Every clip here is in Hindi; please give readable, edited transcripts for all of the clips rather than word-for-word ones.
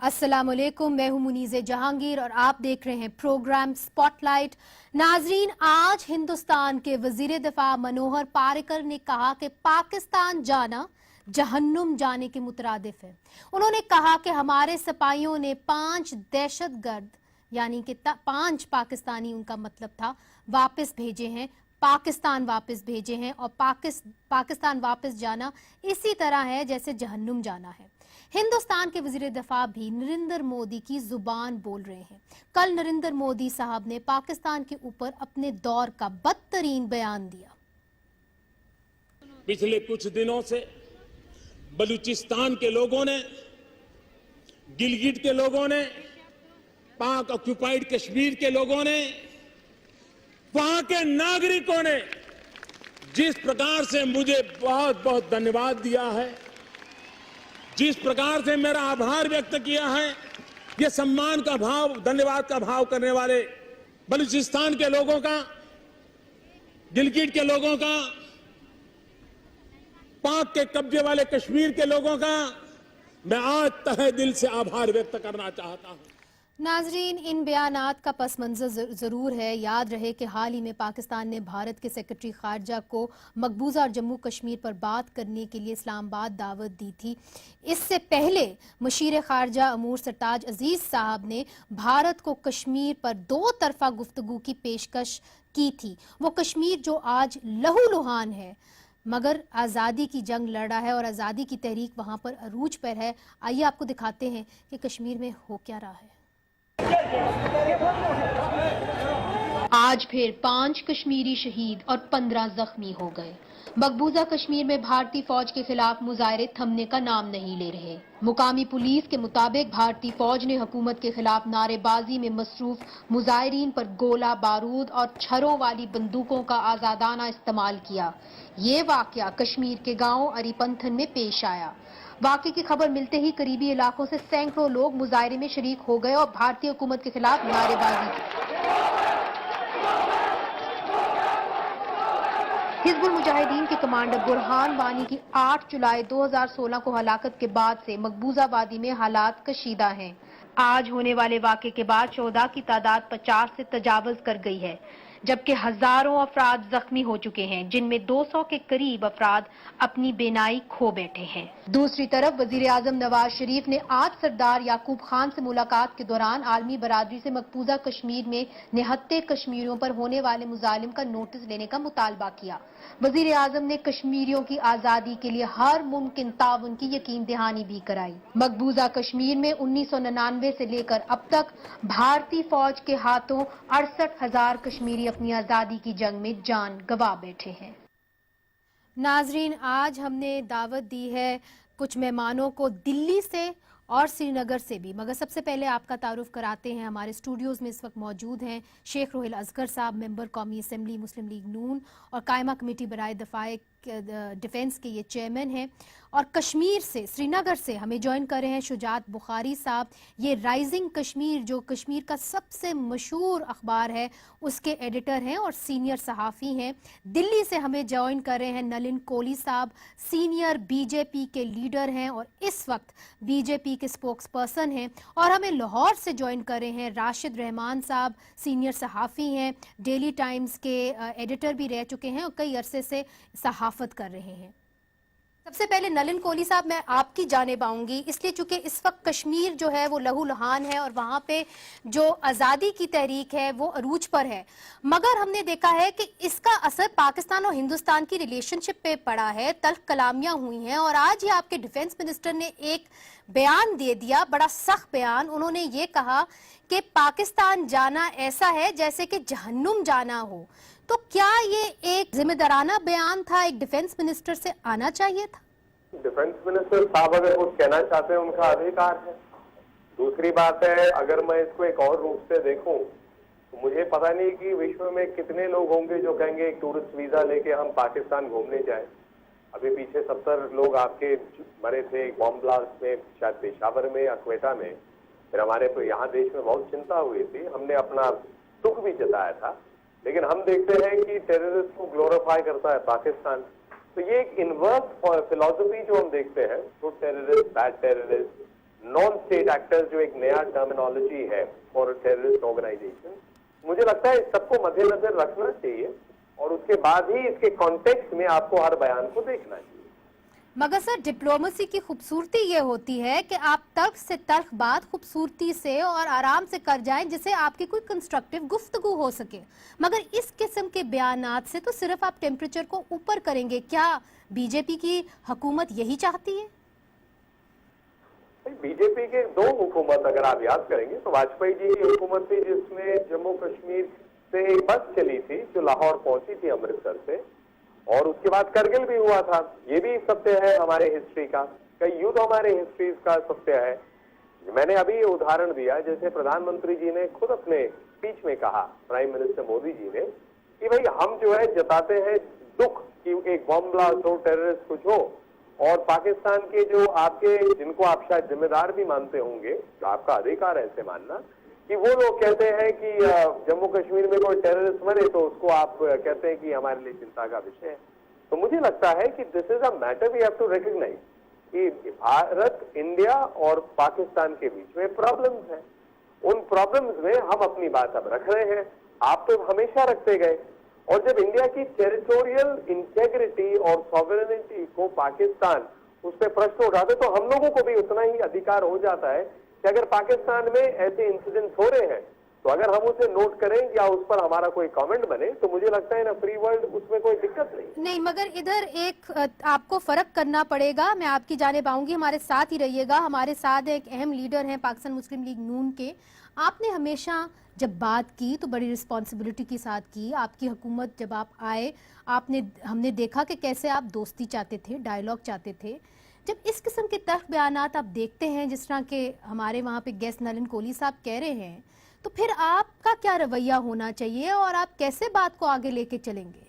अस्सलामुअलैकुम, मैं हूं मुनीज़े जहांगीर और आप देख रहे हैं प्रोग्राम स्पॉटलाइट। नाजरीन, आज हिंदुस्तान के वजीर दिफा मनोहर पारिकर ने कहा कि पाकिस्तान जाना जहन्नुम जाने के मुतरादिफ है। उन्होंने कहा कि हमारे सिपाहियों ने 5 दहशतगर्द यानी कि 5 पाकिस्तानी, उनका मतलब था, वापस भेजे हैं, पाकिस्तान वापस भेजे हैं और पाकिस्तान वापस जाना इसी तरह है जैसे जहन्नुम जाना है। हिंदुस्तान के वजीर दफा भी नरेंद्र मोदी की जुबान बोल रहे हैं। कल नरेंद्र मोदी साहब ने पाकिस्तान के ऊपर अपने दौर का बदतरीन बयान दिया। पिछले कुछ दिनों से बलूचिस्तान के लोगों ने, गिलगिट के लोगों ने, पाक ऑक्यूपाइड कश्मीर के लोगों ने, वहां के नागरिकों ने जिस प्रकार से मुझे बहुत बहुत धन्यवाद दिया है, जिस प्रकार से मेरा आभार व्यक्त किया है, ये सम्मान का भाव, धन्यवाद का भाव करने वाले बलूचिस्तान के लोगों का, गिलगिट के लोगों का, पाक के कब्जे वाले कश्मीर के लोगों का मैं आज तहे दिल से आभार व्यक्त करना चाहता हूं। नाजरीन, इन बयानात का पस मंजर जरूर है। याद रहे कि हाल ही में पाकिस्तान ने भारत के सेक्रेटरी खारजा को मकबूजा और जम्मू कश्मीर पर बात करने के लिए इस्लामाबाद दावत दी थी। इससे पहले मुशीर खारजा अमूर सरताज अजीज साहब ने भारत को कश्मीर पर 2 तरफा गुफ्तगू की पेशकश की थी। वो कश्मीर जो आज लहूलुहान है मगर आज़ादी की जंग लड़ा है और आज़ादी की तहरीक वहां पर अरूज पर है। आइए आपको दिखाते हैं कि कश्मीर में हो क्या रहा है। आज फिर 5 कश्मीरी शहीद और 15 जख्मी हो गए। मकबूजा कश्मीर में भारतीय फौज के खिलाफ मुजाहरे थमने का नाम नहीं ले रहे। मुकामी पुलिस के मुताबिक भारतीय फौज ने हुकूमत के खिलाफ नारेबाजी में मसरूफ मुजाहिरीन पर गोला बारूद और छरों वाली बंदूकों का आजादाना इस्तेमाल किया। ये वाकया कश्मीर के गांव अरीपंथन में पेश आया। वाकये की खबर मिलते ही करीबी इलाकों से सैकड़ों लोग मुजाहरे में शरीक हो गए और भारतीय हुकूमत के खिलाफ नारेबाजी की। हिजबुल मुजाहिदीन के कमांडर बुरहान वानी की 8 जुलाई 2016 को हलाकत के बाद से मकबूजा वादी में हालात कशीदा हैं। आज होने वाले वाकये के बाद शोहदा की तादाद 50 से तजावज कर गई है, जबकि हजारों अफराद जख्मी हो चुके हैं, जिनमें 200 के करीब अफराद अपनी बेनाई खो बैठे हैं। दूसरी तरफ वजीर आजम नवाज शरीफ ने आज सरदार याकूब खान से मुलाकात के दौरान आलमी बरादरी से मकबूजा कश्मीर में निहत्ते कश्मीरियों पर होने वाले मुजालिम का नोटिस लेने का मुतालबा किया। वजीर आजम ने कश्मीरियों की आजादी के लिए हर मुमकिन ताउन की यकीन दहानी भी कराई। मकबूजा कश्मीर में 1999 से लेकर अब तक भारतीय फौज के हाथों 68,000 कश्मीरी अपनी आजादी की जंग में जान गंवा बैठे हैं। नाजरीन, आज हमने दावत दी है कुछ मेहमानों को दिल्ली से और श्रीनगर से भी, मगर सबसे पहले आपका तारुफ कराते हैं। हमारे स्टूडियोज़ में इस वक्त मौजूद हैं शेख रोहिल असगर साहब, मेंबर कौमी असम्बली मुस्लिम लीग नून और कायमा कमेटी बराए दफाए डिफेंस के ये चेयरमैन हैं। और कश्मीर से, श्रीनगर से हमें ज्वाइन कर रहे हैं शुजात बुखारी साहब, ये राइजिंग कश्मीर जो कश्मीर का सबसे मशहूर अखबार है उसके एडिटर हैं और सीनियर सहाफ़ी हैं। दिल्ली से हमें ज्वाइन कर रहे हैं नलिन कोहली साहब, सीनियर बीजेपी के लीडर हैं और इस वक्त बीजेपी के स्पोक्स पर्सन हैं। और हमें लाहौर से ज्वाइन कर रहे हैं राशिद रहमान साहब, सीनियर सहाफ़ी हैं, डेली टाइम्स के एडिटर भी रह चुके हैं और कई अरसे से सहाफत कर रहे हैं। सबसे पहले नलिन कोहली साहब, मैं आपकी जानिब आऊंगी, इसलिए चूंकि इस वक्त कश्मीर जो है वो लहूलुहान है और वहां पे जो आज़ादी की तहरीक है वो अरूज पर है, मगर हमने देखा है कि इसका असर पाकिस्तान और हिंदुस्तान की रिलेशनशिप पे पड़ा है, तल्ख कलामियां हुई हैं। और आज ही आपके डिफेंस मिनिस्टर ने एक बयान दे दिया, बड़ा सख्त बयान। उन्होंने ये कहा कि पाकिस्तान जाना ऐसा है जैसे कि जहन्नुम जाना हो। तो क्या ये एक जिम्मेदाराना बयान था, एक डिफेंस मिनिस्टर से आना चाहिए था? डिफेंस मिनिस्टर साहब अगर कुछ कहना चाहते हैं उनका अधिकार है। दूसरी बात है, अगर मैं इसको एक और रूप से देखूं तो मुझे पता नहीं कि विश्व में कितने लोग होंगे जो कहेंगे एक टूरिस्ट वीजा लेके हम पाकिस्तान घूमने जाएं। अभी पीछे 70 लोग आपके मरे थे बॉम्ब ब्लास्ट में, शायद पेशावर में या क्वेटा में। फिर हमारे यहाँ देश में बहुत चिंता हुई थी, हमने अपना दुख भी जताया था। लेकिन हम देखते हैं कि टेररिस्ट को ग्लोरीफाई करता है पाकिस्तान। तो ये एक इनवर्स फिलॉसफी जो हम देखते हैं, good terrorist, bad terrorist, non state actors, जो एक नया टर्मिनोलॉजी है फॉर टेररिस्ट ऑर्गेनाइजेशन, मुझे लगता है इस सबको मद्देनजर रखना चाहिए और उसके बाद ही इसके कॉन्टेक्स्ट में आपको हर बयान को देखना चाहिए। मगर सर, डिप्लोमेसी की खूबसूरती ये होती है कि आप तर्क से तर्क बात खूबसूरती से और आराम से कर जाएं, जिससे आपकी कोई कंस्ट्रक्टिव गुफ्तगू हो सके। मगर इस किस्म के बयानात से तो सिर्फ आप टेम्परेचर को ऊपर करेंगे। क्या बीजेपी की हुकूमत यही चाहती है? बीजेपी के दो हुकूमत अगर आप याद करेंगे तो वाजपेयी जी की हुकूमत थी जिसमें जम्मू कश्मीर से एक बस चली थी जो लाहौर पहुंची थी अमृतसर से, और उसके बाद करगिल भी हुआ था। ये भी सत्य है हमारे हिस्ट्री का, कई युद्ध हमारे हिस्ट्री का सत्य है। मैंने अभी ये उदाहरण दिया, जैसे प्रधानमंत्री जी ने खुद अपने स्पीच में कहा, प्राइम मिनिस्टर मोदी जी ने, कि भाई हम जो है जताते हैं दुख कि एक बॉम्ब ब्लास्ट हो, टेररिस्ट कुछ हो, और पाकिस्तान के जो आपके, जिनको आप शायद जिम्मेदार भी मानते होंगे, जो आपका अधिकार है ऐसे मानना, कि वो लोग कहते हैं कि जम्मू कश्मीर में कोई टेररिस्ट मरे तो उसको आप कहते हैं कि हमारे लिए चिंता का विषय है। तो मुझे लगता है कि this is a matter we have to recognise कि भारत, इंडिया और पाकिस्तान के बीच में प्रॉब्लम्स हैं। उन प्रॉब्लम्स में हम अपनी बात अब रख रहे हैं, आप तो हमेशा रखते गए, और जब इंडिया की टेरिटोरियल इंटेग्रिटी और सॉवरेनिटी को पाकिस्तान उस पर प्रश्न उठाते तो हम लोगों को भी उतना ही अधिकार हो जाता है कि अगर पाकिस्तान में ऐसे इंसिडेंट्स हो रहे हैं तो अगर हम उसे नोट करें या उस पर हमारा कोई कमेंट बने, तो मुझे लगता है ना फ्री वर्ल्ड उसमें कोई दिक्कत नहीं। मगर इधर एक आपको फर्क करना पड़ेगा। मैं आपकी जानिब आऊंगी, हमारे साथ ही रहिएगा। हमारे साथ एक अहम लीडर हैं पाकिस्तान मुस्लिम लीग नून के। आपने हमेशा जब बात की तो बड़ी रिस्पॉन्सिबिलिटी के साथ की। आपकी हुकूमत जब आप आए, हमने देखा कि कैसे आप दोस्ती चाहते थे, डायलॉग चाहते थे। जब इस किस्म के तर्क बयानात आप देखते हैं, जिस तरह के हमारे वहाँ पे गेस्ट नलिन कोहली साहब कह रहे हैं, तो फिर आपका क्या रवैया होना चाहिए और आप कैसे बात को आगे लेके चलेंगे?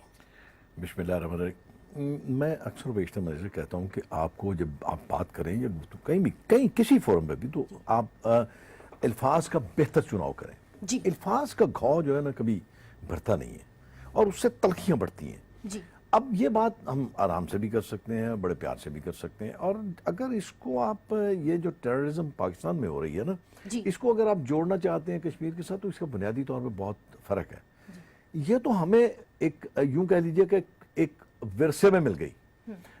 बिस्मिल्लाहिर्रहमानिर्रहीम। मैं अक्सर बेशतर मजे से कहता हूँ कि आपको जब आप बात करें या कहीं भी, कहीं किसी फोरम पे भी, तो आप अल्फाज का बेहतर चुनाव करें जी। अल्फाज का घाव जो है ना कभी भरता नहीं है और उससे तलखियाँ बढ़ती हैं जी। अब ये बात हम आराम से भी कर सकते हैं, बड़े प्यार से भी कर सकते हैं, और अगर इसको आप, ये जो टेररिज्म पाकिस्तान में हो रही है ना, इसको अगर आप जोड़ना चाहते हैं कश्मीर के साथ, तो इसका बुनियादी तौर पे बहुत फ़र्क है। ये तो हमें एक, यूं कह लीजिए कि एक विरसे में मिल गई,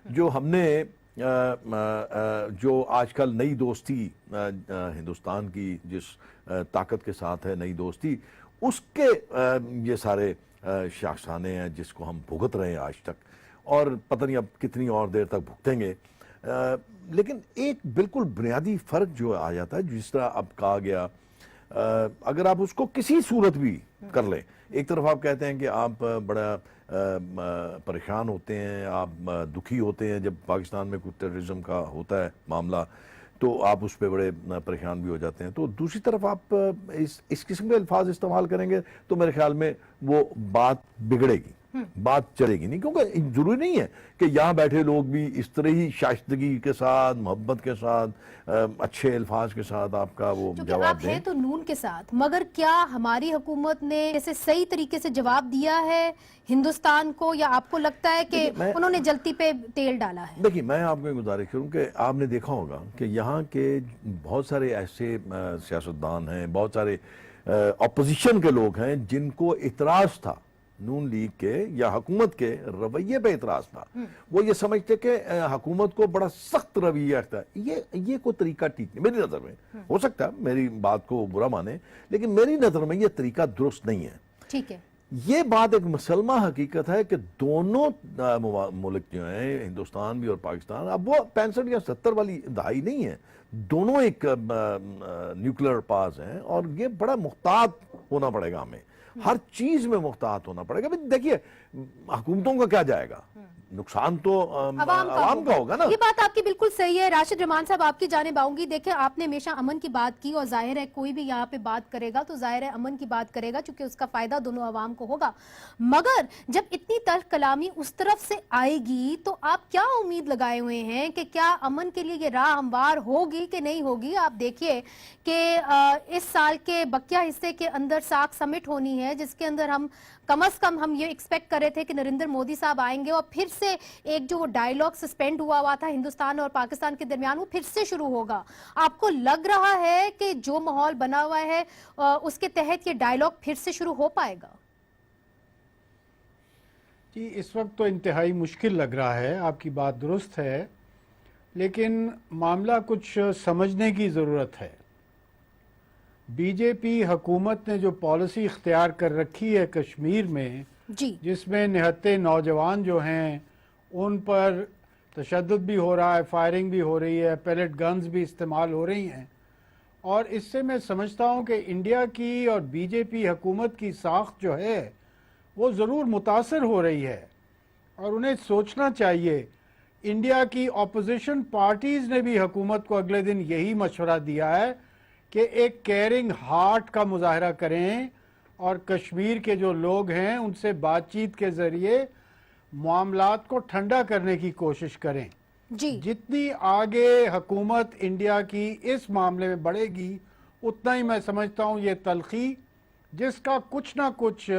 जो हमने जो आजकल नई दोस्ती हिंदुस्तान की जिस ताकत के साथ है, नई दोस्ती, उसके ये सारे शाखसाने हैं जिसको हम भुगत रहे हैं आज तक, और पता नहीं अब कितनी और देर तक भुगतेंगे। लेकिन एक बिल्कुल बुनियादी फ़र्क जो आ जाता है, जिस तरह अब कहा गया, अगर आप उसको किसी सूरत भी कर लें, एक तरफ आप कहते हैं कि आप बड़ा परेशान होते हैं, आप दुखी होते हैं जब पाकिस्तान में कुछ टेररिज्म का होता है मामला, तो आप उस पर बड़े परेशान भी हो जाते हैं। तो दूसरी तरफ आप इस किस्म के अल्फाज इस्तेमाल करेंगे तो मेरे ख्याल में वो बात बिगड़ेगी, बात चलेगी नहीं, क्योंकि जरूरी नहीं है कि यहाँ बैठे लोग भी इस तरह ही शाइस्तगी के साथ, मोहब्बत के साथ, अच्छे अल्फाज के साथ आपका वो जवाब आप दें। हैं तो नून के साथ, मगर क्या हमारी हुकूमत ने ऐसे सही तरीके से जवाब दिया है हिंदुस्तान को, या आपको लगता है कि उन्होंने जल्दी पे तेल डाला है? देखिए, मैं आपको गुजारिश करूँ कि आपने देखा होगा कि यहाँ के बहुत सारे ऐसे सियासतदान हैं, बहुत सारे अपोजिशन के लोग हैं जिनको इतराज़ था नून लीग के या हुकूमत के रवैये पे इतराज था। वो ये समझते कि हुकूमत को बड़ा सख्त रवैया रखता है। ये कोई तरीका ठीक नहीं मेरी नज़र में। हो सकता है मेरी बात को बुरा माने, लेकिन मेरी नज़र में ये तरीका दुरुस्त नहीं है। ठीक है, ये बात एक मुसलमा हकीकत है कि दोनों मुल्क जो हैं, हिंदुस्तान भी और पाकिस्तान, अब वो 65 या 70 वाली दहाई नहीं है, दोनों एक न्यूक्लियर पास हैं, और ये बड़ा मुख्तात होना पड़ेगा हमें, हर चीज में मुख्तात होना पड़ेगा। देखिए, हुकूमतों का क्या जाएगा, नुकसान तो आवाम का होगा ना। ये बात आपकी बिल्कुल सही है। राशिद रहमान साहब, आपकी जानिब आऊंगी। देखिए, आपने हमेशा अमन की बात की, और जाहिर है कोई भी यहाँ पे बात करेगा तो जाहिर है अमन की बात करेगा, क्योंकि उसका फायदा दोनों अवाम को होगा। मगर जब इतनी तल्ख कलामी उस तरफ से आएगी तो आप क्या उम्मीद लगाए हुए हैं कि क्या अमन के लिए ये राह हमवार होगी कि नहीं होगी? आप देखिए कि इस साल के बकिया हिस्से के अंदर सार्क समिट होनी है, जिसके अंदर हम कम से कम ये एक्सपेक्ट कर रहे थे कि नरेंद्र मोदी साहब आएंगे और फिर से से एक जो डायलॉग सस्पेंड हुआ था हिंदुस्तान और पाकिस्तान के दरमियान, वो फिर से शुरू होगा। आपको लग रहा है कि जो माहौल बना हुआ है उसके तहत ये डायलॉग फिर से शुरू हो पाएगा? जी, इस वक्त तो इंतहाई मुश्किल लग रहा है, आपकी बात दुरुस्त है, लेकिन मामला कुछ समझने की ज़रूरत है। बीजेपी हुकूमत ने जो पॉलिसी इख्तियार कर रखी है कश्मीर में जी, जिसमें निहत्ते नौजवान जो हैं उन पर तशद्दुद भी हो रहा है, फायरिंग भी हो रही है, पैलेट गन्स भी इस्तेमाल हो रही हैं, और इससे मैं समझता हूँ कि इंडिया की और बीजेपी हुकूमत की साख्त जो है वो ज़रूर मुतासर हो रही है, और उन्हें सोचना चाहिए। इंडिया की अपोजिशन पार्टीज़ ने भी हुकूमत को अगले दिन यही मशवरा दिया है कि एक केयरिंग हार्ट का मुजाहरा करें और कश्मीर के जो लोग हैं उनसे बातचीत के ज़रिए मामलात को ठंडा करने की कोशिश करें। जी, जितनी आगे हुकूमत इंडिया की इस मामले में बढ़ेगी उतना ही मैं समझता हूँ ये तलखी, जिसका कुछ ना कुछ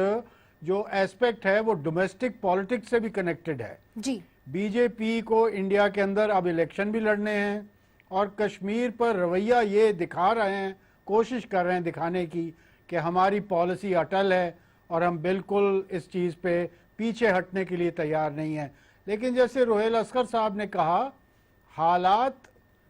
जो एस्पेक्ट है वो डोमेस्टिक पॉलिटिक्स से भी कनेक्टेड है। जी, बीजेपी को इंडिया के अंदर अब इलेक्शन भी लड़ने हैं और कश्मीर पर रवैया ये दिखा रहे हैं, कोशिश कर रहे हैं दिखाने की कि हमारी पॉलिसी अटल है और हम बिल्कुल इस चीज़ पे पीछे हटने के लिए तैयार नहीं हैं। लेकिन जैसे रोहेल असगर साहब ने कहा, हालात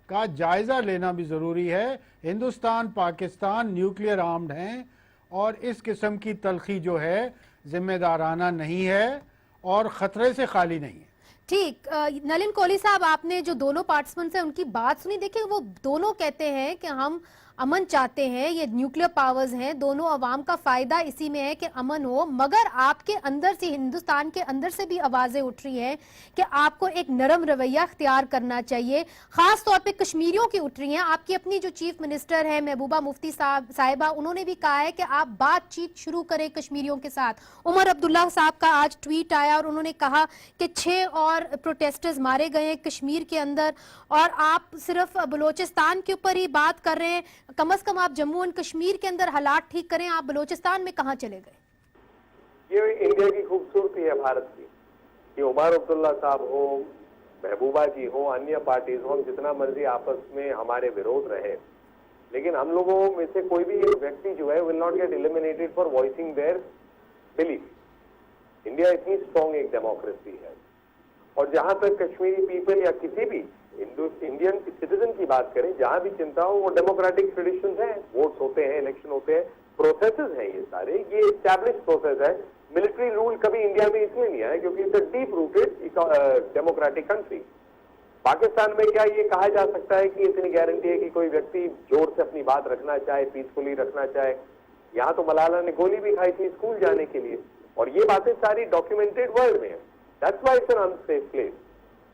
का जायज़ा लेना भी ज़रूरी है। हिंदुस्तान पाकिस्तान न्यूक्लियर आर्म्ड हैं और इस किस्म की तलखी जो है जिम्मेदाराना नहीं है और ख़तरे से खाली नहीं है। ठीक। नलिन कोहली साहब, आपने जो दोनों पार्टिसिपेंट्स हैं उनकी बात सुनी। देखिए, वो दोनों कहते हैं कि हम अमन चाहते हैं, ये न्यूक्लियर पावर्स हैं, दोनों अवाम का फायदा इसी में है कि अमन हो, मगर आपके अंदर से, हिंदुस्तान के अंदर से भी आवाजें उठ रही हैं कि आपको एक नरम रवैया इख्तियार करना चाहिए। खास तौर पे कश्मीरियों की उठ रही हैं। आपकी अपनी जो चीफ मिनिस्टर है महबूबा मुफ्ती साहिबा, उन्होंने भी कहा है कि आप बातचीत शुरू करें कश्मीरियों के साथ। उमर अब्दुल्ला साहब का आज ट्वीट आया और उन्होंने कहा कि 6 और प्रोटेस्टर्स मारे गए हैं कश्मीर के अंदर, और आप सिर्फ बलोचिस्तान के ऊपर ही बात कर रहे हैं। कम से कम आप जम्मू एंड कश्मीर के अंदर हालात ठीक करें, आप बलोचिस्तान में कहां चले गए? ये इंडिया की खूबसूरती है भारत की, कि उमर अब्दुल्ला साहब हो, महबूबा जी हो, अन्य पार्टीज हो, हम जितना मर्जी आपस में हमारे विरोध रहे, लेकिन हम लोगों में से कोई भी एक व्यक्ति जो है will not get eliminated for voicing their belief. India इतनी स्ट्रॉन्ग एक डेमोक्रेसी है, और जहां तक कश्मीरी पीपल या किसी भी इंडियन सिटीजन की बात करें, जहां भी चिंता हो, वो डेमोक्रेटिक ट्रेडिशंस हैं, वोट्स होते हैं, इलेक्शन होते हैं, प्रोसेसेस हैं, ये सारे ये एस्टैब्लिश प्रोसेस है। मिलिट्री रूल कभी इंडिया में इसलिए नहीं आया क्योंकि it's a deep rooted democratic country. Pakistan में क्या ये कहा जा सकता है कि इतनी गारंटी है कि कोई व्यक्ति जोर से अपनी बात रखना चाहे, पीसफुली रखना चाहे? यहाँ तो मलाला ने गोली भी खाई थी स्कूल जाने के लिए, और ये बातें सारी डॉक्यूमेंटेड वर्ल्ड में है। That's why it's an unsafe place.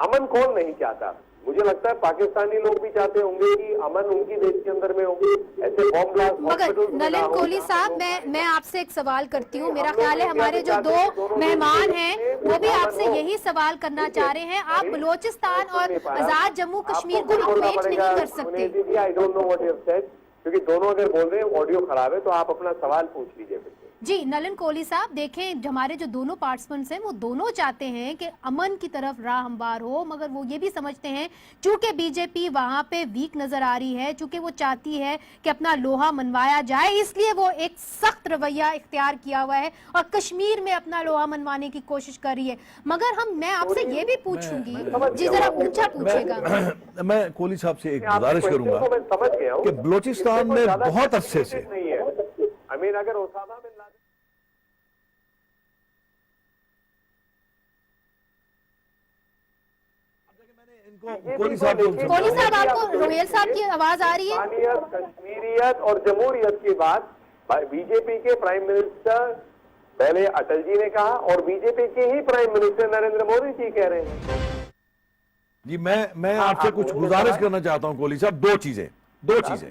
Aman कौन नहीं चाहता? मुझे लगता है पाकिस्तानी लोग भी चाहते होंगे कि अमन उनकी देश के अंदर में होंगे, ऐसे बॉम्ब ब्लास्ट। मगर नलिन कोहली साहब, मैं आपसे एक सवाल करती हूँ। मेरा ख्याल है हमारे जो 2 मेहमान हैं वो भी आपसे यही सवाल करना चाह रहे हैं। आप बलोचिस्तान और आजाद जम्मू कश्मीर को इक्वेट नहीं कर सकते। I don't know what you have said, क्योंकि दोनों अगर बोल रहे हैं ऑडियो खराब है, तो आप अपना सवाल पूछ लीजिए फिर। जी नलिन कोहली साहब, देखें, हमारे जो दोनों पार्टिसिपेंट्स हैं वो दोनों चाहते हैं कि अमन की तरफ राह हमवार हो, मगर वो ये भी समझते हैं चूंकि बीजेपी वहां पे वीक नजर आ रही है, चूंकि वो चाहती है कि अपना लोहा मनवाया जाए, इसलिए वो एक सख्त रवैया इख्तियार किया हुआ है और कश्मीर में अपना लोहा मनवाने की कोशिश कर रही है। मगर मैं आपसे ये भी पूछूंगी, जी जरा ऊंचा पूछेगा। मैं कोहली साहब से एक गुजारिश करूंगा कि बलोचिस्तान में बहुत अरसे से अगर ओसामा बिन लादेन कोहली साहब, आपको रोहेल साहब की आवाज आ रही है? कश्मीरियत और जमहूरियत की बात बीजेपी के प्राइम मिनिस्टर पहले अटल जी ने कहा, और बीजेपी के ही प्राइम मिनिस्टर नरेंद्र मोदी जी कह रहे हैं। जी मैं आपसे कुछ गुजारिश करना चाहता हूं कोहली साहब, दो चीजें।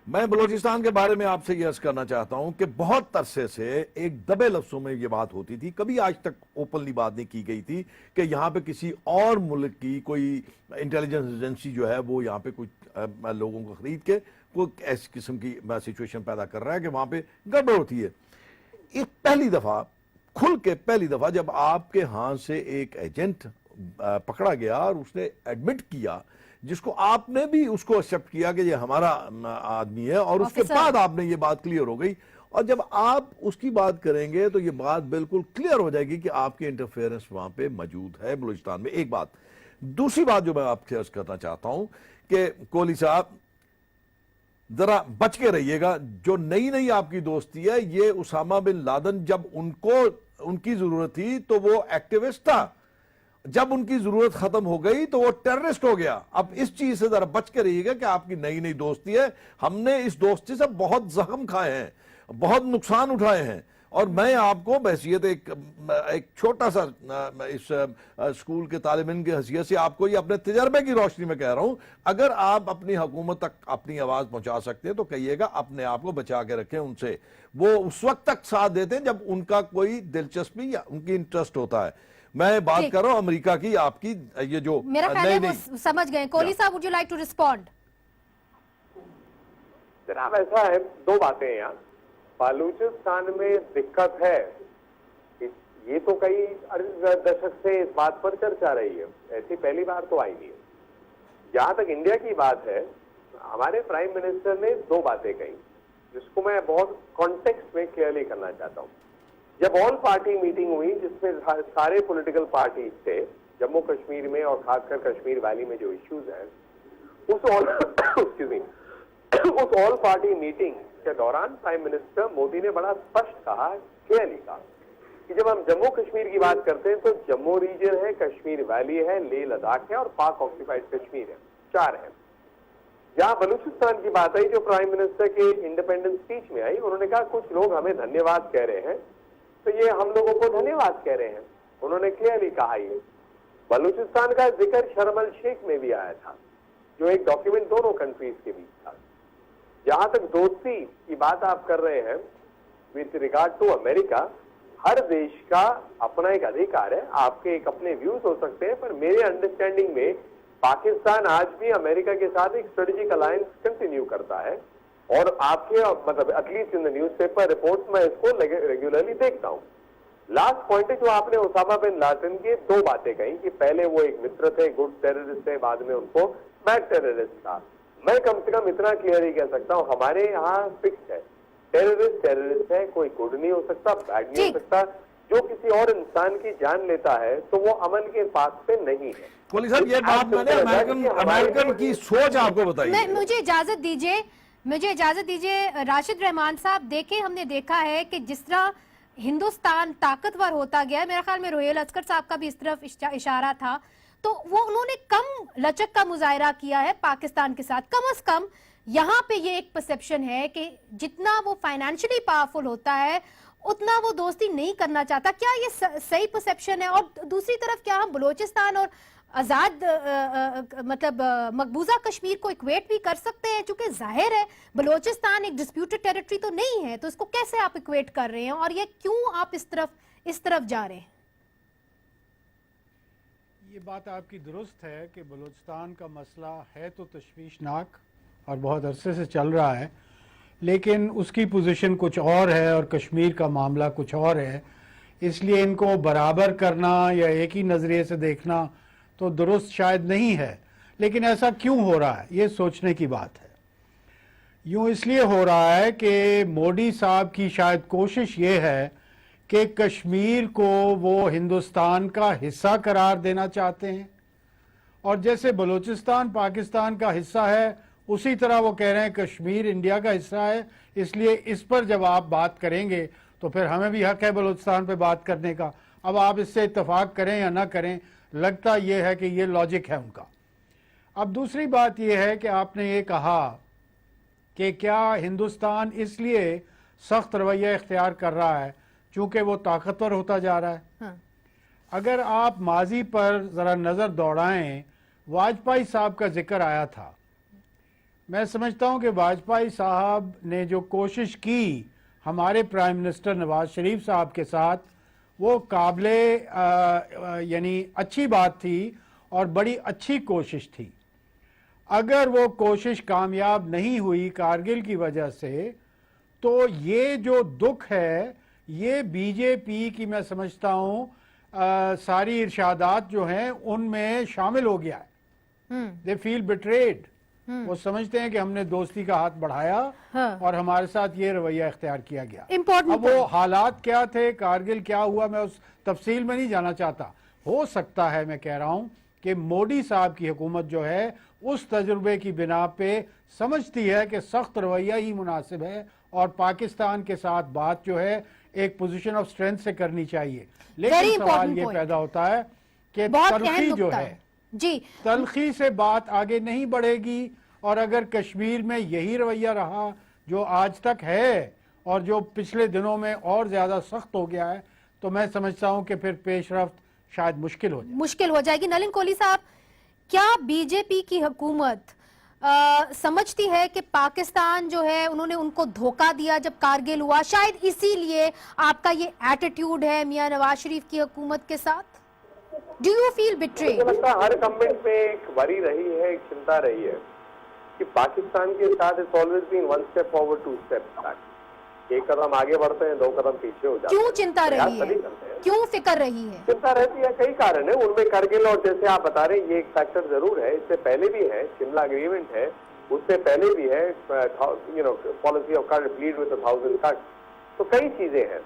मैं बलोचिस्तान के बारे में आपसे यह अर्ज करना चाहता हूं कि बहुत अरसे से एक दबे लफ्जों में यह बात होती थी, कभी आज तक ओपनली बात नहीं की गई थी कि यहां पे किसी और मुल्क की कोई इंटेलिजेंस एजेंसी जो है वो यहां पे कुछ लोगों को खरीद के कोई ऐसी किस्म की सिचुएशन पैदा कर रहा है कि वहां पे गड़बड़ होती है। एक पहली दफा जब आपके हाथ से एक एजेंट पकड़ा गया और उसने एडमिट किया, जिसको आपने भी उसको एक्सेप्ट किया कि ये हमारा आदमी है, और उसके बाद आपने ये बात क्लियर हो गई। और जब आप उसकी बात करेंगे तो ये बात बिल्कुल क्लियर हो जाएगी कि आपकी इंटरफेरेंस वहां पे मौजूद है बलूचिस्तान में। एक बात। दूसरी बात जो मैं आपसे अर्ज करना चाहता हूं कि कोहली साहब जरा बच के रहिएगा, जो नई नई आपकी दोस्ती है, ये उसामा बिन लादेन जब उनकी जरूरत थी तो वो एक्टिविस्ट था, जब उनकी जरूरत खत्म हो गई तो वो टेररिस्ट हो गया। अब इस चीज से जरा बच के रहिएगा कि आपकी नई नई दोस्ती है, हमने इस दोस्ती से बहुत जख्म खाए हैं, बहुत नुकसान उठाए हैं, और मैं आपको बहैसियत एक छोटा सा इस स्कूल के तालिब-इल्म की हैसियत से आपको ये अपने तजर्बे की रोशनी में कह रहा हूं, अगर आप अपनी हुकूमत तक अपनी आवाज पहुंचा सकते हैं तो कहिएगा, अपने आप को बचा के रखें उनसे। वो उस वक्त तक साथ देते हैं जब उनका कोई दिलचस्पी या उनकी इंटरेस्ट होता है। मैं बात कर रहा हूं अमेरिका की, आपकी ये जो मेरा ख्याल है वो समझ गए। कोहली साहब, would you like to respond? जनाब ऐसा है, दो बातें हैं यहाँ। बलूचिस्तान में दिक्कत है, ये तो कई दशक से इस बात पर चर्चा रही है, ऐसी पहली बार तो आई नहीं है। जहां तक इंडिया की बात है, हमारे प्राइम मिनिस्टर ने दो बातें कही जिसको मैं बहुत कॉन्टेक्स्ट में क्लियरली करना चाहता हूं। जब ऑल पार्टी मीटिंग हुई जिसमें सारे पॉलिटिकल पार्टीज थे जम्मू कश्मीर में और खासकर कश्मीर वैली में जो इश्यूज हैं, उस ऑल पार्टी मीटिंग के दौरान प्राइम मिनिस्टर मोदी ने बड़ा स्पष्ट कहा, क्लियरली कहा कि जब हम जम्मू कश्मीर की बात करते हैं तो जम्मू रीजन है, कश्मीर वैली है, लेह लद्दाख है और पाक ऑक्यूपाइड कश्मीर है, चार है। जहां बलूचिस्तान की बात आई, जो प्राइम मिनिस्टर के इंडिपेंडेंस स्पीच में आई, उन्होंने कहा कुछ लोग हमें धन्यवाद कह रहे हैं, तो ये हम लोगों को धन्यवाद कह रहे हैं। उन्होंने क्लियरली कहा ये। बलूचिस्तान का जिक्र शर्म अल शेख में भी आया था, जो एक डॉक्यूमेंट दोनों कंट्रीज के बीच था। जहां तक दोस्ती की बात आप कर रहे हैं विद रिगार्ड टू अमेरिका, हर देश का अपना एक अधिकार है, आपके एक अपने व्यूज हो सकते हैं, पर मेरे अंडरस्टैंडिंग में पाकिस्तान आज भी अमेरिका के साथ एक स्ट्रेटेजिक अलायंस कंटिन्यू करता है, और आपके मतलब at least in the newspaper reports में इसको रेगुलरली देखता हूं। लास्ट पॉइंट है जो आपने उसामा बिन लादेन के दो बातें कही कि पहले वो एक मित्र थे, गुड टेररिस्ट थे, बाद में उनको बैड टेररिस्ट था। मैं कम से कम इतना क्लियर ही कह सकता हूं, हमारे यहाँ फिक्स है, टेररिस्ट टेररिस्ट है, कोई गुड नहीं हो सकता, बैड नहीं हो सकता। जो किसी और इंसान की जान लेता है तो वो अमन के पास पे नहीं है। कोहली साहब, ये बात मैंने अमेरिकन की सोच आपको बताई। मुझे इजाजत दीजिए राशिद रहमान साहब। देखें, हमने देखा है कि जिस तरह हिंदुस्तान ताकतवर होता गया है, मेरा ख्याल में रोहेल अस्कर साहब का भी इस तरफ इशारा था, तो वो उन्होंने कम लचक का मुजाहरा किया है पाकिस्तान के साथ। कम से कम यहाँ पे ये एक परसेप्शन है कि जितना वो फाइनेंशियली पावरफुल होता है उतना वो दोस्ती नहीं करना चाहता। क्या ये सही परसेप्शन है? और दूसरी तरफ क्या हम बलूचिस्तान और आजाद मतलब मकबूजा कश्मीर को इक्वेट भी कर सकते हैं? चूंकि जाहिर है बलूचिस्तान एक डिस्प्यूटेड टेरिटरी तो नहीं है, तो इसको कैसे आप इक्वेट कर रहे हैं, और ये क्यों आप इस तरफ जा रहे हैं? ये बात आपकी दुरुस्त है कि बलूचिस्तान का मसला है तो तशवीशनाक और बहुत अरसे से चल रहा है, लेकिन उसकी पोजीशन कुछ और है और कश्मीर का मामला कुछ और है। इसलिए इनको बराबर करना या एक ही नज़रिए से देखना तो दुरुस्त शायद नहीं है, लेकिन ऐसा क्यों हो रहा है ये सोचने की बात है। यूँ इसलिए हो रहा है कि मोदी साहब की शायद कोशिश ये है कि कश्मीर को वो हिंदुस्तान का हिस्सा करार देना चाहते हैं, और जैसे बलूचिस्तान पाकिस्तान का हिस्सा है उसी तरह वो कह रहे हैं कश्मीर इंडिया का हिस्सा है। इसलिए इस पर जब आप बात करेंगे तो फिर हमें भी हक है बलूचिस्तान पे बात करने का। अब आप इससे इत्तेफाक करें या ना करें, लगता ये है कि ये लॉजिक है उनका। अब दूसरी बात ये है कि आपने ये कहा कि क्या हिंदुस्तान इसलिए सख्त रवैया इख्तियार कर रहा है चूँकि वो ताकतवर होता जा रहा है। हाँ। अगर आप माजी पर ज़रा नज़र दौड़ाएं, वाजपेयी साहब का जिक्र आया था। मैं समझता हूं कि वाजपेयी साहब ने जो कोशिश की हमारे प्राइम मिनिस्टर नवाज शरीफ साहब के साथ, वो काबिले यानी अच्छी बात थी और बड़ी अच्छी कोशिश थी। अगर वो कोशिश कामयाब नहीं हुई कारगिल की वजह से, तो ये जो दुख है ये बीजेपी की मैं समझता हूँ सारी इरशादात जो हैं उनमें शामिल हो गया है। They feel betrayed. वो समझते हैं कि हमने दोस्ती का हाथ बढ़ाया और हमारे साथ ये रवैया इख्तियार किया गया। अब वो हालात क्या थे, कारगिल क्या हुआ, मैं उस तफसील में नहीं जाना चाहता। हो सकता है, मैं कह रहा हूं कि मोदी साहब की हुकूमत जो है उस तजुर्बे की बिना पे समझती है कि सख्त रवैया ही मुनासिब है और पाकिस्तान के साथ बात जो है एक पोजीशन ऑफ स्ट्रेंथ से करनी चाहिए। लेकिन सवाल ये पैदा होता है कि तलखी जो है जी, तलखी से बात आगे नहीं बढ़ेगी। और अगर कश्मीर में यही रवैया रहा जो आज तक है और जो पिछले दिनों में और ज्यादा सख्त हो गया है, तो मैं समझता हूं कि फिर पेशरफ्त शायद मुश्किल हो जाएगी। नलिन कोहली साहब, क्या बीजेपी की हुकूमत समझती है कि पाकिस्तान जो है उन्होंने उनको धोखा दिया जब कारगिल हुआ, शायद इसीलिए आपका ये एटीट्यूड है मियां नवाज शरीफ की हुकूमत के साथ? Do you feel betrayed? मुझे लगता है हर गवर्नमेंट में एक वरी रही है, एक चिंता रही है कि पाकिस्तान के साथ it's always been one step forward, two step back. एक कदम आगे बढ़ते हैं, 2 कदम पीछे हो जाते हैं। क्यों चिंता रही है, क्यों फिक्र रही है? चिंता रहती है, कई कारण है उनमें। करगिल और जैसे आप बता रहे हैं ये एक फैक्टर जरूर है। इससे पहले भी है, शिमला एग्रीमेंट है, उससे पहले भी है policy of cut lead with 1000 cut. तो कई चीजें हैं।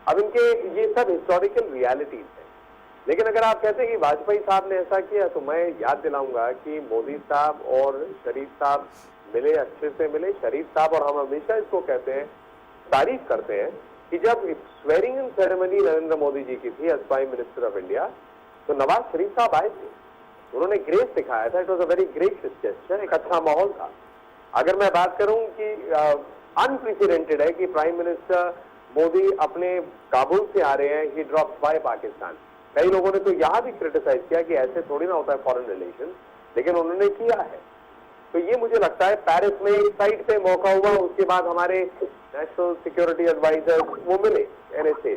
अब इनके ये सब हिस्टोरिकल रियलिटीज है। लेकिन अगर आप कहते हैं कि वाजपेयी साहब ने ऐसा किया, तो मैं याद दिलाऊंगा कि मोदी साहब और शरीफ साहब मिले, अच्छे से मिले। शरीफ साहब, और हम हमेशा इसको कहते हैं, तारीफ करते हैं कि जब swearing in ceremony Narendra Modi ji की थी as prime minister of India, तो नवाज शरीफ साहब आए थे, उन्होंने ग्रेस दिखाया था। It was a very gracious gesture, एक अच्छा माहौल था। अगर मैं बात करूं कि अनप्रेसिडेंटेड है कि प्राइम मिनिस्टर मोदी अपने काबुल से आ रहे हैं, ही ड्रॉप्स बाय पाकिस्तान। कई लोगों ने तो यहां भी क्रिटिसाइज किया कि ऐसे थोड़ी ना होता है फॉरेन रिलेशन, लेकिन उन्होंने किया है। तो ये मुझे लगता है पेरिस में एक साइड पे मौका हुआ, उसके बाद हमारे नेशनल सिक्योरिटी एडवाइजर वो मिले, NSA।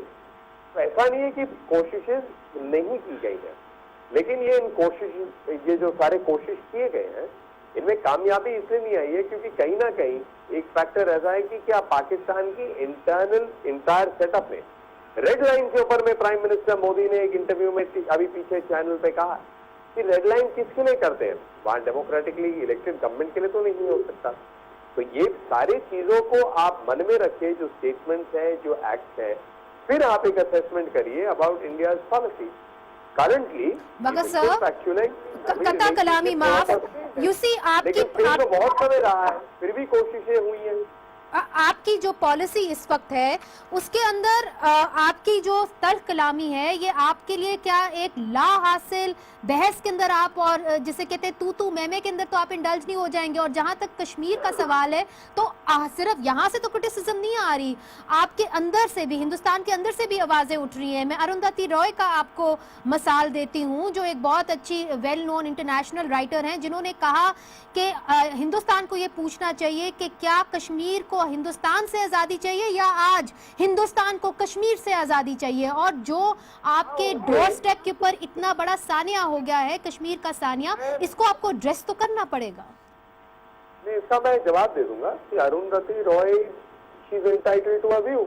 तो ऐसा नहीं है कि कोशिशें नहीं की गई हैं, लेकिन ये इन कोशिश, ये जो सारे कोशिश किए गए हैं, इनमें कामयाबी इसलिए नहीं आई है क्योंकि कहीं ना कहीं एक फैक्टर ऐसा है कि क्या पाकिस्तान की इंटायर सेटअप में रेड लाइन के ऊपर में प्राइम मिनिस्टर मोदी ने एक इंटरव्यू में अभी पीछे चैनल पे कहा कि रेड लाइन किसके लिए करते हैं, वहां डेमोक्रेटिकली इलेक्टेड गवर्नमेंट के लिए तो नहीं हो सकता। तो ये सारी चीजों को आप मन में रखिए, जो स्टेटमेंट्स हैं, जो एक्ट हैं, फिर आप एक असेसमेंट करिए अबाउट इंडियाज पॉलिसी करंटली। मगर सर, कता कलामी माफ, यू सी आपकी तो बहुत समय रहा है, फिर भी कोशिशें हुई हैं। आपकी जो पॉलिसी इस वक्त है उसके अंदर आपकी जो तल्ख कलामी है, ये आपके लिए क्या एक ला हासिल बहस के अंदर आप, और जिसे कहते हैं तू मैमे के अंदर तो आप इंडल्ज नहीं हो जाएंगे? और जहां तक कश्मीर का सवाल है, तो सिर्फ यहाँ से तो क्रिटिसिज्म नहीं आ रही, आपके अंदर से भी, हिंदुस्तान के अंदर से भी आवाजें उठ रही हैं। मैं अरुंधति रॉय का आपको मिसाल देती हूँ, जो एक बहुत अच्छी वेल नोन इंटरनेशनल राइटर हैं, जिन्होंने कहा कि हिंदुस्तान को ये पूछना चाहिए कि क्या कश्मीर को हिंदुस्तान से आजादी चाहिए या आज हिंदुस्तान को कश्मीर से आजादी चाहिए। और जो आपके डोर स्टेप के ऊपर इतना बड़ा सानिया हो गया है, कश्मीर का सानिया, इसको आपको एड्रेस तो करना पड़ेगा। इसका मैं जवाब दे दूंगा कि Arundhati Roy, she is entitled to a view.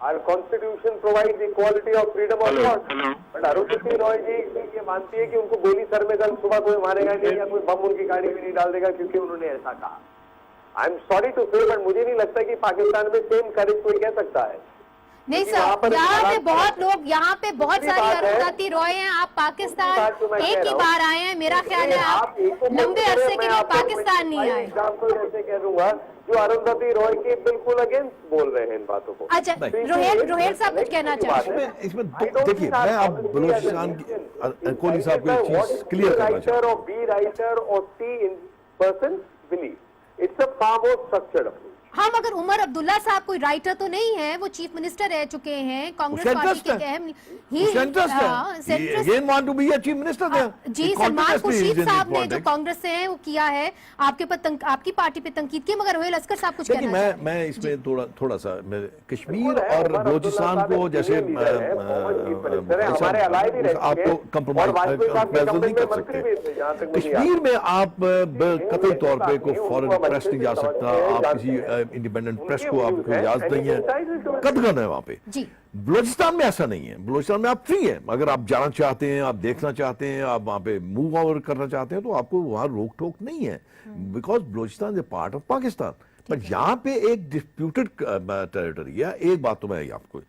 Our constitution provides equality of freedom of thought. But Arundhati Roy ji ये मानती है कि उनको गोली सर में कल सुबह कोई मारेगा नहीं, या कोई बम उनकी गाड़ी में नहीं डाल देगा क्योंकि उन्होंने ऐसा कहा। आई एम सॉरी टू से, बट मुझे नहीं लगता कि पाकिस्तान में सेम करेज कोई कह सकता है। नहीं सर, यहाँ पे बहुत लोग, यहाँ पे बहुत सारी अरुंधति रॉय हैं। आप पाकिस्तान एक ही बार आए हैं, मेरा ख्याल है आप लंबे अरसे के लिए पाकिस्तान नहीं आए। एग्जाम्पल ऐसे कह दूंगा जो अरुंधति रॉय के बिल्कुल अगेंस्ट बोल रहे हैं इन बातों को। अच्छा, रोहेल साहब कुछ कहना चाहते हैं? इसमें देखिए, मैं अब बलूचिस्तान की कोहली साहब को एक चीज क्लियर करना चाहता हूं। बी राइटर और C in person believe it's a far more structured approach. हाँ, मगर उमर अब्दुल्ला साहब कोई राइटर तो नहीं है, वो चीफ मिनिस्टर रह चुके हैं कांग्रेस पार्टी के अहम। जी, सलमान खुर्शीद साहब ने जो कांग्रेस से है वो किया है, आपके पर आपकी पार्टी पे तंकीद की। मगर रोहेल अस्कर साहब कुछ कहना चाहते हैं? मैं इसमें थोड़ा सा कश्मीर और बलूचिस्तान को जैसे आपको कंप्रोमाइज नहीं कर सकते। कश्मीर में आप कतई तौर पे कोई फॉरेन प्रेस नहीं जा सकता, आप किसी इंडिपेंडेंट प्रेस उनके को views आपको हैं, इजाजत नहीं है, entitled to it. कतगन है वहां पे। जी बलोचिस्तान में ऐसा नहीं है, बलोचिस्तान में आप फ्री है, अगर आप जाना चाहते हैं, आप देखना चाहते हैं, आप वहां पे मूव ओवर करना चाहते हैं तो आपको वहां रोक टोक नहीं है, because Balochistan is part of Pakistan. पर यहाँ पे एक डिस्प्यूटेड टेरिटरी है। एक बात तो मैं आपको,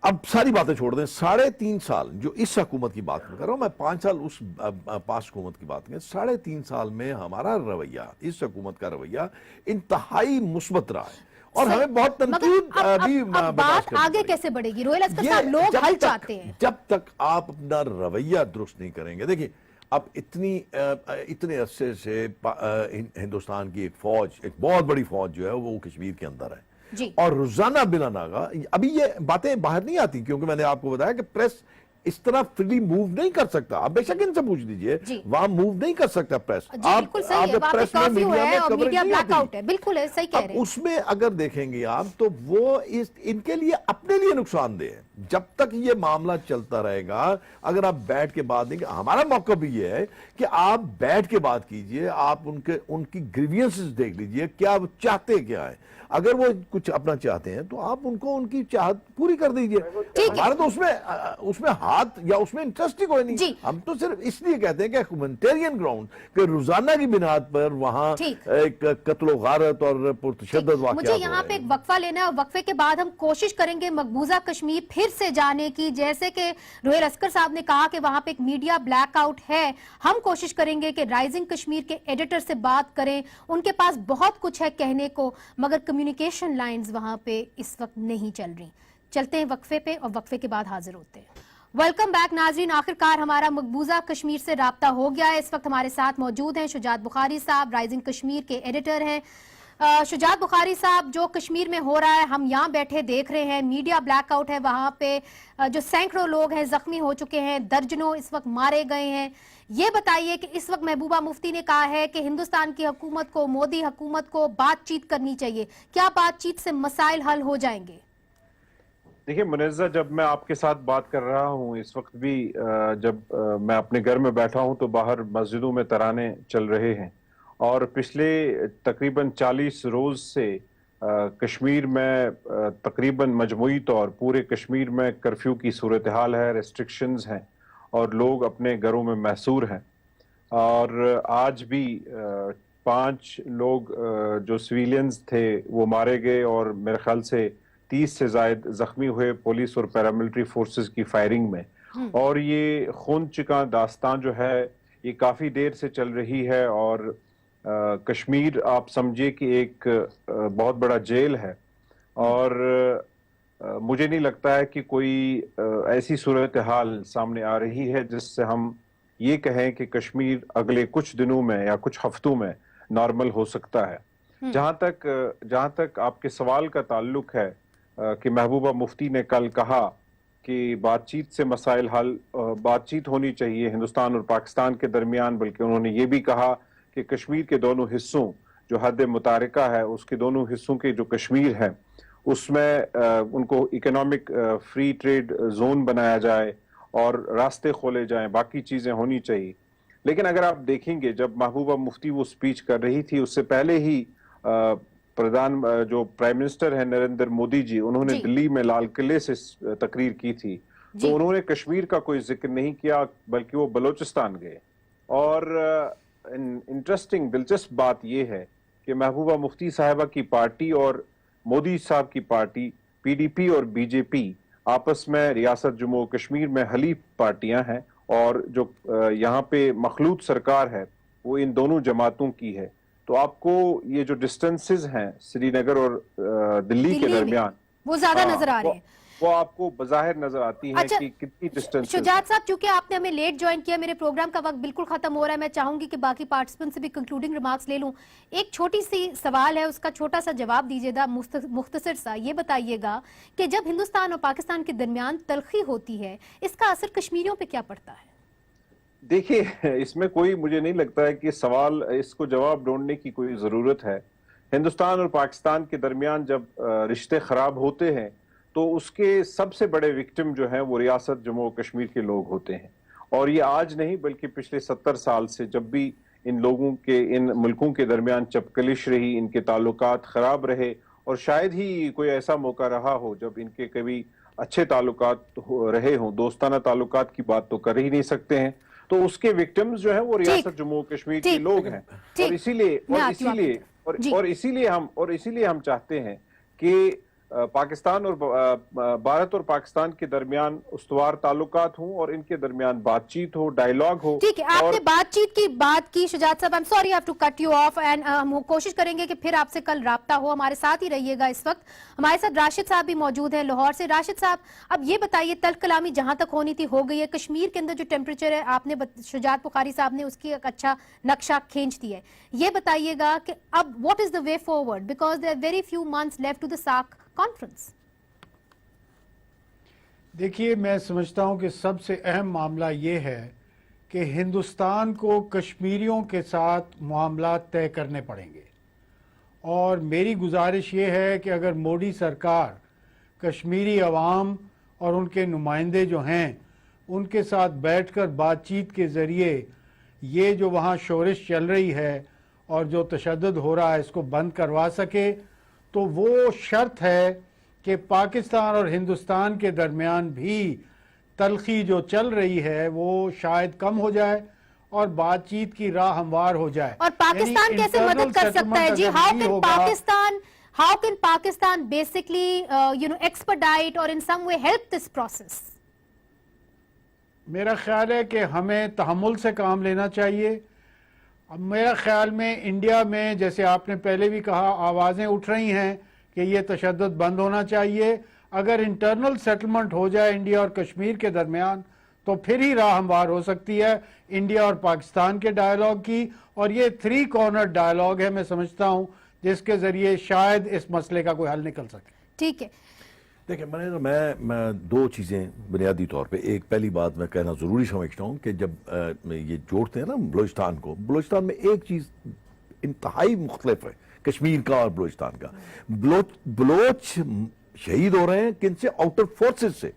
अब सारी बातें छोड़ दें, 3.5 साल जो इस हुकूमत की बात कर रहा हूं मैं, 5 साल उस पास हुकूमत की बात करें, 3.5 साल में हमारा रवैया, इस हुकूमत का रवैया इंतहाई मुस्बत रहा है और हमें बहुत तनकीद भी अब बात बर्दाश्त करनी आगे पड़ेगी। कैसे बढ़ेगी? रोहिल अस्कर ये साहब, लोग जब हल तक- चाहते हैं। जब तक आप अपना रवैया दुरुस्त नहीं करेंगे, देखिए अब इतने अरसे से हिंदुस्तान की एक फौज, एक बहुत बड़ी फौज जो है वो कश्मीर के अंदर है जी और रोजाना बिला नागा, अभी ये बातें बाहर नहीं आती क्योंकि मैंने आपको बताया कि प्रेस इस तरह फ्रीली मूव नहीं कर सकता। आप बेशक इनसे पूछ जी। लीजिए, वहां मूव नहीं कर सकता प्रेस। जी बिल्कुल सही है, वहाँ पे कर्फ्यू है और मीडिया ब्लैकआउट है, बिल्कुल है, सही कह रहे हैं। उसमें अगर देखेंगे आप तो वो इनके लिए, अपने लिए नुकसानदेह है। जब तक ये मामला चलता रहेगा, अगर आप बैठ के बात नहीं, हमारा मौका भी ये है कि आप बैठ के बात कीजिए, आप उनकी ग्रीवियंसेस देख लीजिए, क्या वो चाहते क्या है। अगर वो कुछ अपना चाहते हैं तो आप उनको उनकी चाहत पूरी कर दीजिए। ठीक है। हमारा तो उसमें हाथ या उसमें इंटरेस्ट ही कोई नहीं। जी। हम तो सिर्फ इसलिए कहते हैं कि ह्यूमैनिटेरियन ग्राउंड के रोजाना की बिनाद पर वहां ठीक। एक कत्ल गारत और पुरतशद्दद वाक़यात मुझे यहाँ हो पे रहे एक हैं। वक्फा लेना है और वक्फे के बाद हम कोशिश करेंगे मकबूजा कश्मीर फिर से जाने की। जैसे कि रोहिल अस्कर साहब ने कहा कि वहां पे एक मीडिया ब्लैकआउट है, हम कोशिश करेंगे कि राइजिंग कश्मीर के एडिटर से बात करें, उनके पास बहुत कुछ है कहने को, मगर कम्युनिकेशन लाइंस वहां पे इस वक्त नहीं चल रही। चलते हैं वक्फे पे और वक्फे के बाद हाजिर होते हैं। वेलकम बैक नाजरीन, आखिरकार हमारा मकबूजा कश्मीर से राब्ता हो गया है। इस वक्त हमारे साथ मौजूद हैं शुजात बुखारी साहब, राइजिंग कश्मीर के एडिटर हैं। शुजात बुखारी साहब, जो कश्मीर में हो रहा है हम यहाँ बैठे देख रहे हैं, मीडिया ब्लैकआउट है, वहां पे जो सैकड़ों लोग हैं जख्मी हो चुके हैं, दर्जनों इस वक्त मारे गए हैं। ये बताइए कि इस वक्त महबूबा मुफ्ती ने कहा है कि हिंदुस्तान की हुकूमत को, मोदी हुकूमत को बातचीत करनी चाहिए, क्या बातचीत से मसाइल हल हो जाएंगे? देखिए मुनज़्ज़ा, जब मैं आपके साथ बात कर रहा हूँ इस वक्त भी, जब मैं अपने घर में बैठा हूँ तो बाहर मस्जिदों में तराने चल रहे हैं और पिछले तकरीबन 40 रोज से कश्मीर में तकरीबन मजमूई तौर पूरे कश्मीर में कर्फ्यू की सूरत हाल है, रेस्ट्रिक्शंस हैं और लोग अपने घरों में महसूर हैं। और आज भी 5 लोग जो सिविलियंस थे वो मारे गए और मेरे ख्याल से 30 से ज्यादा जख्मी हुए पुलिस और पैरामिलिट्री फोर्सेस की फायरिंग में। और ये खून चिका दास्तान जो है ये काफी देर से चल रही है और कश्मीर आप समझिए कि एक बहुत बड़ा जेल है और मुझे नहीं लगता है कि कोई ऐसी सूरत हाल सामने आ रही है जिससे हम ये कहें कि कश्मीर अगले कुछ दिनों में या कुछ हफ्तों में नॉर्मल हो सकता है। जहां तक आपके सवाल का ताल्लुक है कि महबूबा मुफ्ती ने कल कहा कि बातचीत से मसाइल हल, बातचीत होनी चाहिए हिंदुस्तान और पाकिस्तान के दरमियान, बल्कि उन्होंने ये भी कहा कि कश्मीर के दोनों हिस्सों, जो हद मुतारिका है उसके दोनों हिस्सों के जो कश्मीर है उसमें उनको इकोनॉमिक फ्री ट्रेड जोन बनाया जाए और रास्ते खोले जाएं, बाकी चीजें होनी चाहिए। लेकिन अगर आप देखेंगे जब महबूबा मुफ्ती वो स्पीच कर रही थी उससे पहले ही जो प्राइम मिनिस्टर है नरेंद्र मोदी जी, उन्होंने दिल्ली में लाल किले से तकरीर की थी, तो उन्होंने कश्मीर का कोई जिक्र नहीं किया बल्कि वो बलोचिस्तान गए। और इंटरेस्टिंग दिलचस्प बात यह है कि महबूबा मुफ्ती साहिबा की पार्टी और मोदी साहब की पार्टी पीडीपी और बीजेपी आपस में रियासत जम्मू कश्मीर में हलीफ पार्टियां हैं और जो यहाँ पे मखलूत सरकार है वो इन दोनों जमातों की है। तो आपको ये जो डिस्टेंसेस हैं श्रीनगर और दिल्ली के दरमियान वो ज्यादा नजर आ रहे हैं, वो आपको बजाहिर नजर आती है। अच्छा, कि कितनी डिस्टेंस। शुजात साहब, चूंकि आपने हमें लेट ज्वाइन किया, मेरे प्रोग्राम का वक्त बिल्कुल खत्म हो रहा है, मैं चाहूंगी कि बाकी पार्टिसिपेंट से भी कंक्लूडिंग रिमार्क्स ले लूं। एक छोटी सी सवाल है, उसका छोटा सा जवाब दीजिएगा, मुख्तसर सा। ये बताइएगा कि जब हिंदुस्तान और पाकिस्तान के दरमियान तलखी होती है, इसका असर कश्मीरियों पे क्या पड़ता है? देखिए, इसमें कोई, मुझे नहीं लगता है कि सवाल, इसको जवाब ढूंढने की कोई जरूरत है। हिंदुस्तान और पाकिस्तान के दरमियान जब रिश्ते खराब होते हैं तो उसके सबसे बड़े विक्टिम जो हैं वो रियासत जम्मू कश्मीर के लोग होते हैं। और ये आज नहीं बल्कि पिछले 70 साल से जब भी इन लोगों के, इन मुल्कों के दरमियान चपकलिश रही, इनके ताल्लुकात खराब रहे, और शायद ही कोई ऐसा मौका रहा हो जब इनके कभी अच्छे ताल्लुकात रहे हों। दोस्ताना ताल्लुकात की बात तो कर ही नहीं सकते हैं। तो उसके विक्टिम्स जो है वो रियासत जम्मू कश्मीर के लोग हैं, और इसीलिए हम चाहते हैं कि पाकिस्तान और भारत और पाकिस्तान के दरमियान उस्तवार ताल्लुकात हों और इनके दरमियान बातचीत हो, डायलॉग हो। ठीक है, आपने बातचीत की बात की शुजात साहब, I am sorry I have to cut you off, and हम कोशिश करेंगे कि फिर आपसे कल राब्ता हो। हमारे साथ ही रहिएगा। इस वक्त हमारे साथ राशिद साहब भी मौजूद हैं लाहौर से। राशिद साहब, अब ये बताइए, तल कलामी जहां तक होनी थी हो गई है। कश्मीर के अंदर जो टेम्परेचर है, आपने शुजात बुखारी साहब ने उसकी एक अच्छा नक्शा खींच दिया है। ये बताइएगा कि अब what is the way forward, because there are very few months left to the SAARC conference. देखिए, मैं समझता हूं कि सबसे अहम मामला ये है कि हिंदुस्तान को कश्मीरियों के साथ मामला तय करने पड़ेंगे, और मेरी गुजारिश ये है कि अगर मोदी सरकार कश्मीरी अवाम और उनके नुमाइंदे जो हैं उनके साथ बैठकर बातचीत के ज़रिए ये जो वहाँ शोरिश चल रही है और जो तशद्दुद हो रहा है इसको बंद करवा सके, तो वो शर्त है कि पाकिस्तान और हिंदुस्तान के दरमियान भी तलखी जो चल रही है वो शायद कम हो जाए और बातचीत की राह हमवार हो जाए। और पाकिस्तान कैसे मदद कर सकता है जी? हाउ कैन पाकिस्तान बेसिकली एक्सपर्टाइट और इन सम वे हेल्प दिस प्रोसेस? मेरा ख्याल है कि हमें तहम्मुल से काम लेना चाहिए। अब मेरा ख्याल में इंडिया में, जैसे आपने पहले भी कहा, आवाज़ें उठ रही हैं कि ये तशद्दुद बंद होना चाहिए। अगर इंटरनल सेटलमेंट हो जाए इंडिया और कश्मीर के दरमियान तो फिर ही राह हमवार हो सकती है इंडिया और पाकिस्तान के डायलॉग की, और ये 3 कॉर्नर डायलॉग है मैं समझता हूँ, जिसके ज़रिए शायद इस मसले का कोई हल निकल सके। ठीक है, देखिए, मैं 2 चीज़ें बुनियादी तौर पे, एक पहली बात मैं कहना ज़रूरी समझता हूँ कि जब ये जोड़ते हैं ना बलूचिस्तान को, बलूचिस्तान में एक चीज़ इंतहाई मुख्तलिफ है कश्मीर का और बलूचिस्तान का। बलोच शहीद हो रहे हैं किनसे? आउटर फोर्सेस से।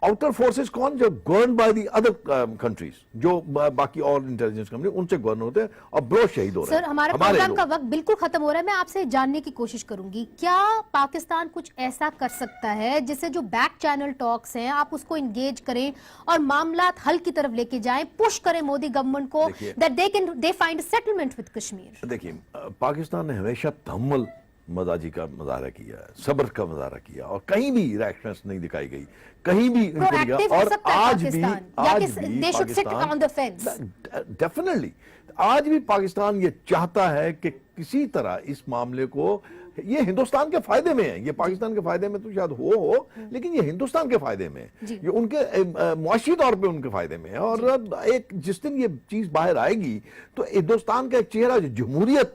आउटर फोर्सेस कौन? जो govern by the other countries, जो बाकी और इंटेलिजेंस कंपनी, उनसे गवर्न होते हैं, और बलोच शहीद हो रहे हैं। सर, हमारे प्रोग्राम का वक्त बिल्कुल खत्म हो रहा है। मैं आपसे जानने की कोशिश करूंगी, क्या पाकिस्तान कुछ ऐसा कर सकता है जिससे जो बैक चैनल टॉक्स हैं आप उसको इंगेज करें और मामला हल की तरफ लेके जाएं, पुश करें मोदी गवर्नमेंट को that they find settlement with Kashmir? देखिए, पाकिस्तान ने हमेशा तहम्मुल मजाजी का मुजाहरा किया है, सब्र का मुजाहरा किया, और कहीं भी रिएक्शंस नहीं दिखाई गई, कहीं भी इनको दिया। और आज भी डेफिनेटली आज भी पाकिस्तान ये चाहता है कि किसी तरह इस मामले को, ये हिंदुस्तान के फायदे में है, ये पाकिस्तान के फायदे में तो शायद हो, लेकिन ये हिंदुस्तान के फायदे में है, ये उनके मुआशी तौर पे उनके फायदे में है। और एक जिस दिन ये चीज बाहर आएगी तो हिंदुस्तान का एक चेहरा, जो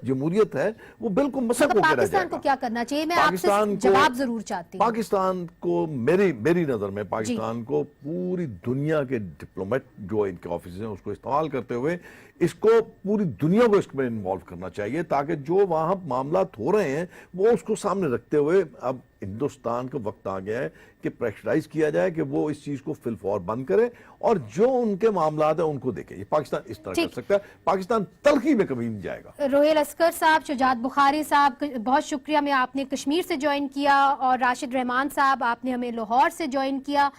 जमहूरियत है, वो बिल्कुल मसक होकर रह जाएगा। पाकिस्तान को क्या करना चाहिए? मैं आपसे जवाब जरूर चाहती हूं। पाकिस्तान को, मेरी नजर में पाकिस्तान को पूरी दुनिया के डिप्लोमेट जो इनके ऑफिस हैं उसको इस्तेमाल करते हुए इसको पूरी दुनिया को इसमें इन्वॉल्व करना चाहिए, ताकि जो वहां मामला हो रहे हैं वो उसको सामने रखते हुए अब हिंदुस्तान का वक्त आ गया है कि प्रेशराइज किया जाए कि वो इस चीज को फिलफौर बंद करे और जो उनके मामला है उनको देखे। ये पाकिस्तान इस तरह कर सकता है, पाकिस्तान तलखी में कभी नहीं जाएगा। रोहेल असगर साहब, शुजात बुखारी साहब, बहुत शुक्रिया। मैं आपने कश्मीर से ज्वाइन किया, और राशिद रहमान साहब, आपने हमें लाहौर से ज्वाइन किया।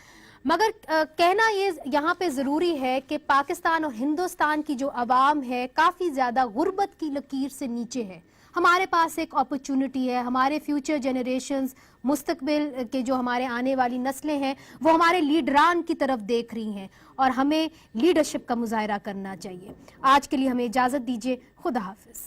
मगर कहना ये यहाँ पे ज़रूरी है कि पाकिस्तान और हिंदुस्तान की जो अवाम है काफ़ी ज़्यादा गुर्बत की लकीर से नीचे है। हमारे पास एक अपॉर्चुनिटी है, हमारे फ्यूचर जनरेशंस, मुस्तकबिल के जो हमारे आने वाली नस्लें हैं वो हमारे लीडरान की तरफ देख रही हैं, और हमें लीडरशिप का मुजाहरा करना चाहिए। आज के लिए हमें इजाज़त दीजिए। खुदा हाफिज़।